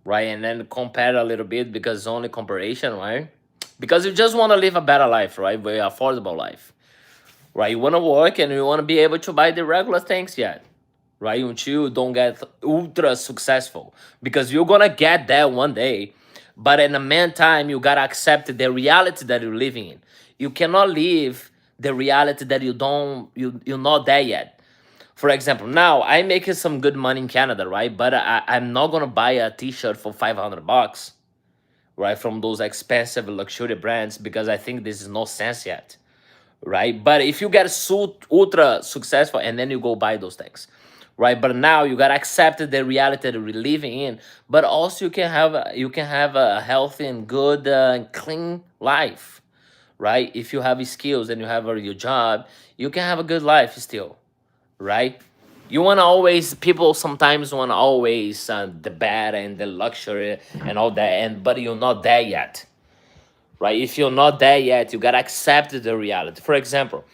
right? And then compare a little bit because it's only comparison, right? Because you just want to live a better life, right? Very affordable life, right? You want to work and you want to be able to buy the regular things yet, right? Until you don't get ultra successful, because you're gonna get there one day. But in the meantime, you gotta accept the reality that you're living in. You cannot live the reality that you're not there yet. For example, now I'm making some good money in Canada, right? But I'm not gonna buy a T-shirt for $500, right? From those expensive luxury brands, because I think this is no sense yet, right? But if you get ultra successful and then you go buy those things, right? But now you gotta accept the reality that we're living in. But also you can have a healthy and good and clean life, right? If you have skills and you have your job, you can have a good life still, right? You want to always, people sometimes want to always the bad and the luxury and all that, and but you're not there yet, right? If you're not there yet, you gotta accept the reality. For example,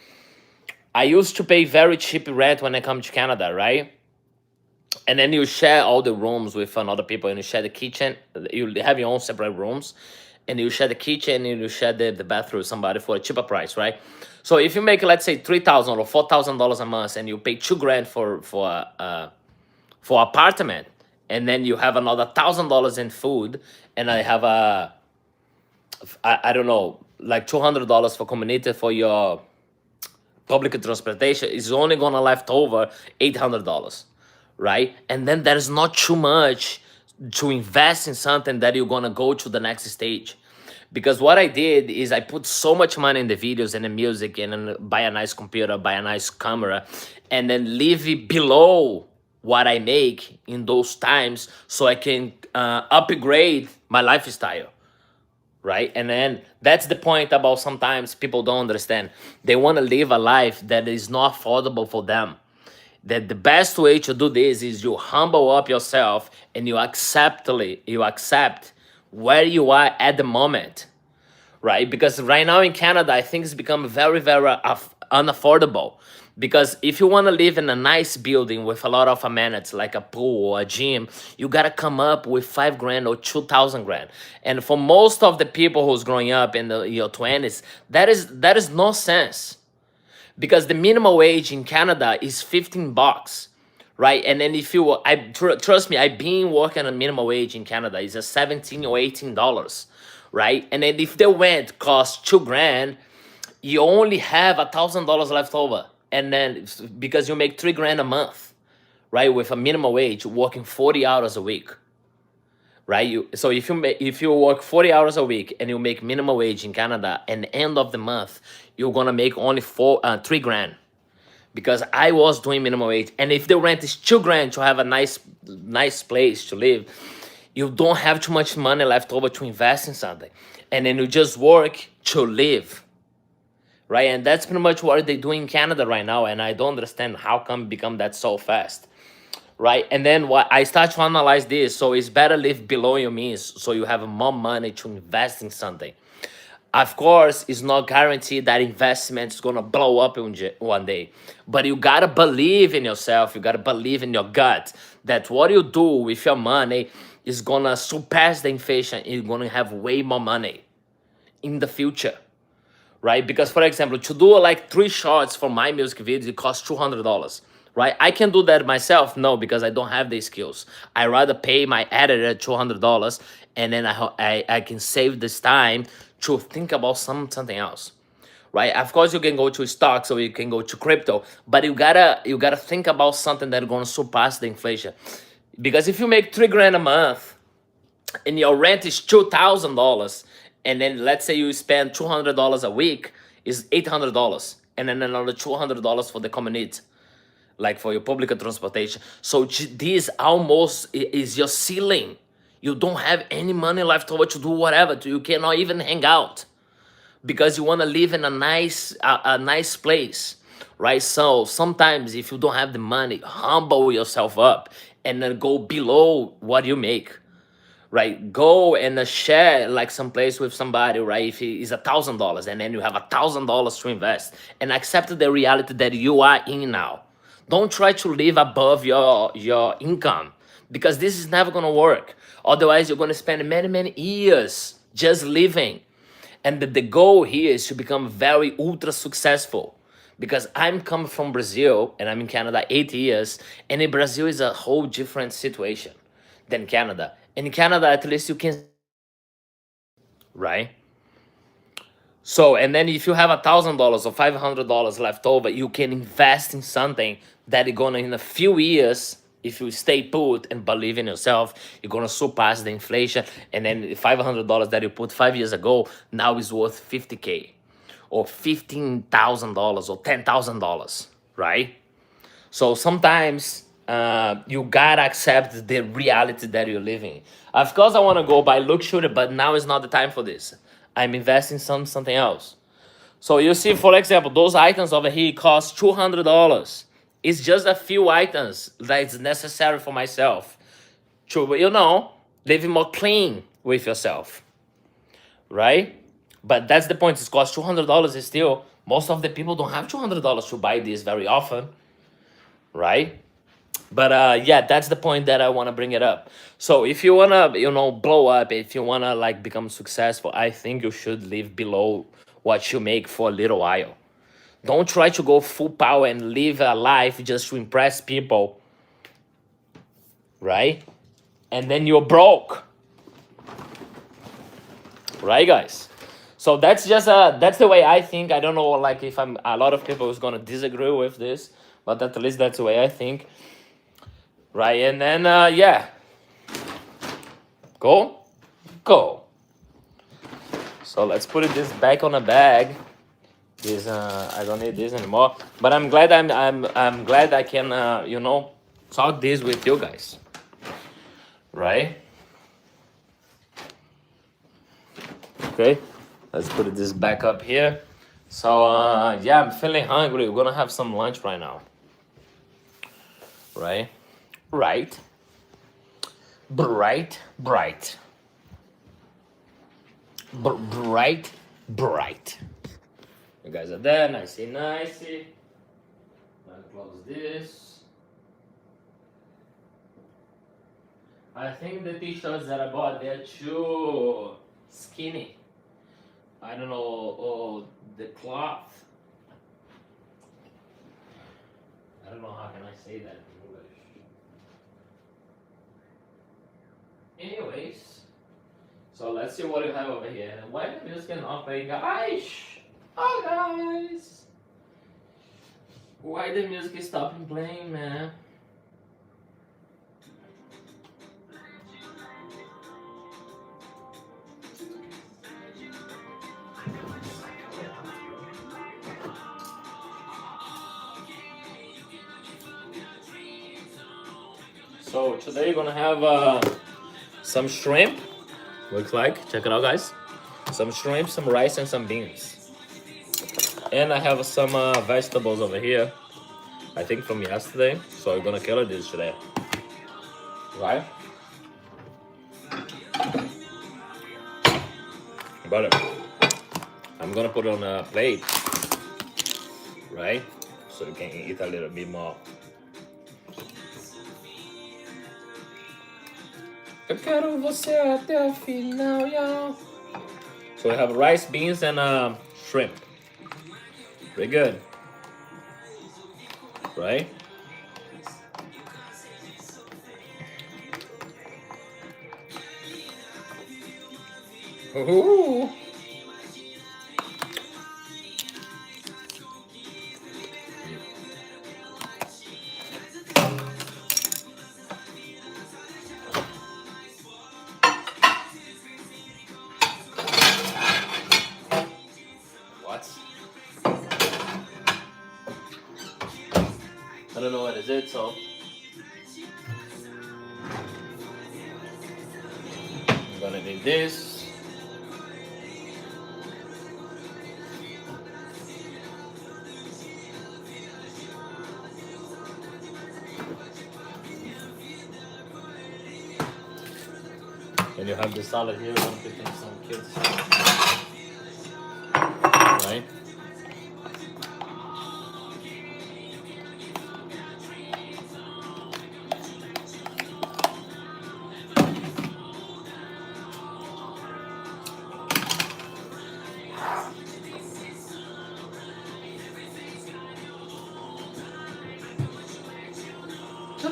I used to pay very cheap rent when I come to Canada, right? And then you share all the rooms with another people, and you share the kitchen. You have your own separate rooms, and you share the kitchen and you share the bathroom with somebody for a cheaper price, right? So if you make, let's say, $3,000 or $4,000 a month, and you pay 2 grand for apartment, and then you have another $1,000 in food, and I have I don't know, like $200 for community for your public transportation, is only gonna left over $800, right? And then there's not too much to invest in something that you're gonna go to the next stage. Because what I did is I put so much money in the videos and the music, and then buy a nice computer, buy a nice camera, and then leave it below what I make in those times, so I can upgrade my lifestyle, right? And then that's the point about sometimes people don't understand. They want to live a life that is not affordable for them. That the best way to do this is you humble up yourself and you accept where you are at the moment, right? Because right now in Canada, I think it's become very, very unaffordable. Because if you want to live in a nice building with a lot of amenities like a pool or a gym, you gotta come up with 5 grand or 2,000 grand. And for most of the people who's growing up in your 20s, that is no sense. Because the minimum wage in Canada is $15, right? And then if you, trust me, I've been working on minimum wage in Canada. It's a $17 or $18, right? And then if the rent costs 2 grand, you only have $1,000 left over. And then because you make 3 grand a month, right, with a minimum wage, working 40 hours a week, right? So if you work 40 hours a week and you make minimum wage in Canada, and end of the month you're gonna make only 3 grand. Because I was doing minimum wage, and if the rent is 2 grand to have a nice place to live, you don't have too much money left over to invest in something, and then you just work to live, right? And that's pretty much what they do in Canada right now, and I don't understand how come become that so fast, right? And then what I start to analyze this, so it's better live below your means, so you have more money to invest in something. Of course, it's not guaranteed that investment is gonna blow up one day, but you gotta believe in yourself. You gotta believe in your gut that what you do with your money is gonna surpass the inflation. You're gonna have way more money in the future, right? Because for example, to do like 3 shots for my music videos, it costs $200, right? I can do that myself, no, because I don't have the skills. I rather pay my editor $200, and then I can save this time to think about something else, right? Of course, you can go to stocks or you can go to crypto, but you gotta think about something that's gonna surpass the inflation. Because if you make 3 grand a month and your rent is $2,000, and then let's say you spend $200 a week, is $800, and then another $200 for the community, like for your public transportation. So this almost is your ceiling. You don't have any money left over to do whatever. You cannot even hang out because you want to live in a nice place, right? So sometimes if you don't have the money, humble yourself up and then go below what you make, right? Go and share like some place with somebody, right? If it is $1,000, and then you have $1,000 to invest, and accept the reality that you are in now. Don't try to live above your income, because this is never gonna work. Otherwise, you're gonna spend many, many years just living. And the goal here is to become very ultra successful. Because I'm coming from Brazil and I'm in Canada 8 years, and in Brazil is a whole different situation than Canada. In Canada, at least you can, right? So, and then if you have $1,000 or $500 left over, you can invest in something that is gonna, in a few years, if you stay put and believe in yourself, you're gonna surpass the inflation. And then the $500 that you put 5 years ago now is worth 50K or $15,000 or $10,000, right? So sometimes you gotta accept the reality that you're living. Of course, I want to go buy luxury, but now is not the time for this. I'm investing something else. So you see, for example, those items over here cost $200. It's just a few items that is necessary for myself to, living more clean with yourself, right? But that's the point. It costs $200 still. Most of the people don't have $200 to buy this very often, right? But yeah, that's the point that I want to bring it up. So if you want to, blow up, if you want to like become successful, I think you should live below what you make for a little while. Don't try to go full power and live a life just to impress people, right? And then you're broke, right, guys? So that's just that's the way I think. I don't know, like, if I'm a lot of people is gonna disagree with this, but at least that's the way I think, right? And then yeah, go. So let's put this back on a bag. This I don't need this anymore. But I'm glad I'm glad I can talk this with you guys, right? Okay, let's put this back up here. So yeah, I'm feeling hungry. We're gonna have some lunch right now, right? Right. Bright. Bright. You guys are there, nicey. I'll close this. I think the t-shirts that I bought, they're too skinny. I don't know, the cloth. I don't know how can I say that in English. Anyways, so let's see what you have over here. Why the music not playing, guys? Oh, guys! Why the music is stopping playing, man? So today you're gonna have some shrimp. Looks like, check it out, guys. Some shrimp, some rice, and some beans. And I have some vegetables over here, I think from yesterday. So we're gonna kill this today, right? But I'm gonna put it on a plate, right? So you can eat a little bit more. Eu quero você até o final, y'all. So we have rice, beans, and shrimp. Pretty good, right? Ooh. I don't know what is it, so I'm gonna need this. And you have the salad here. I'm picking some cute stuff, right?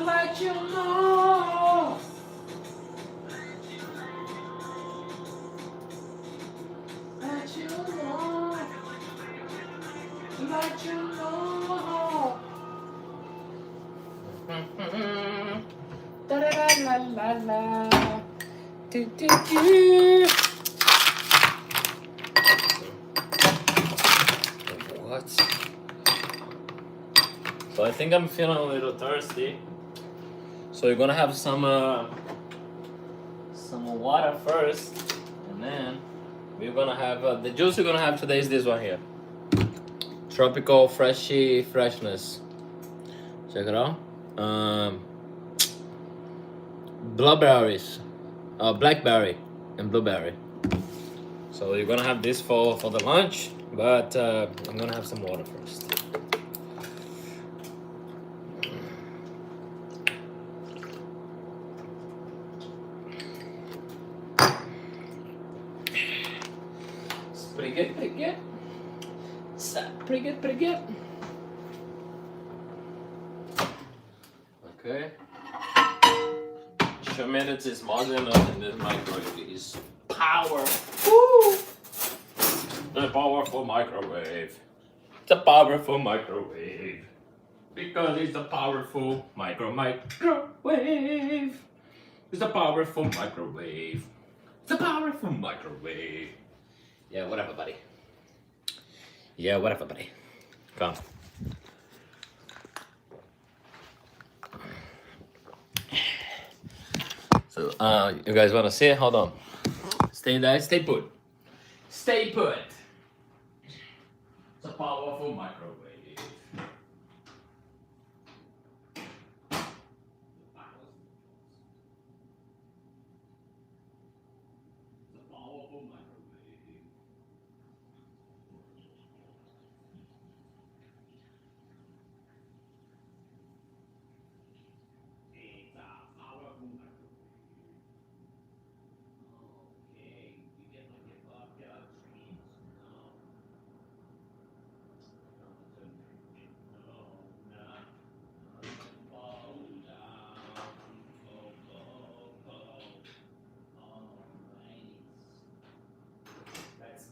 let you know. Let you know. Let you know. Da da la la la. Do do do. What? So I think I'm feeling a little thirsty. So you're gonna have some water first, and then we're gonna have the juice we're gonna have today is this one here. Tropical Freshy Freshness. Check it out. Blueberries, blackberry and blueberry. So you're gonna have this for the lunch, but I'm gonna have some water first. It's pretty good, pretty good. It's pretty good, pretty good. Okay. 2 minutes is more than enough in this microwave. Is power. Woo! The powerful microwave. It's a powerful microwave. Because it's a powerful microwave. It's a powerful microwave. It's a powerful microwave. Yeah, whatever, buddy. Yeah, whatever, buddy. Come. So, you guys want to see it? Hold on. Stay there. Stay put. Stay put. It's a powerful microwave.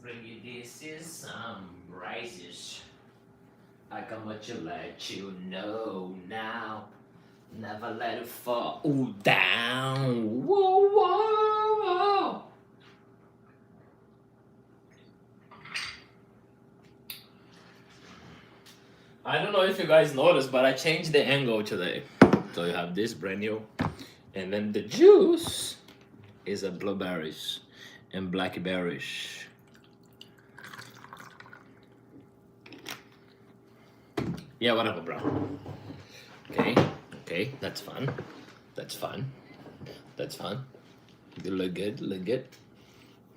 Bring you this is some rices. I come to let you know now. Never let it fall down. Whoa, whoa, whoa. I don't know if you guys noticed, but I changed the angle today. So you have this brand new, and then the juice is a blueberries and blackberries. Yeah, whatever, bro. Okay, that's fun. That's fun. That's fun. You look good, look good.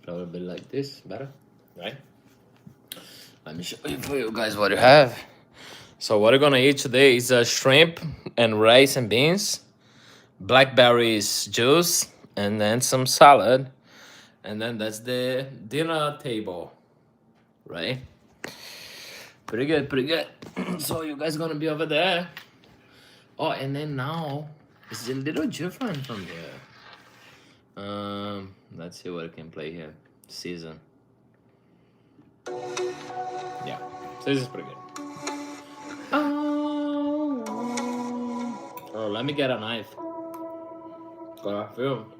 Probably like this, better, right? Let me show you for you guys what you have. So what we're gonna eat today is shrimp and rice and beans, blackberries juice, and then some salad. And then that's the dinner table, right? Pretty good, pretty good. So you guys gonna be over there. Oh, and then now it's a little different from here. Let's see what I can play here. Season. Yeah, so this is pretty good. Oh, let me get a knife. Got a film.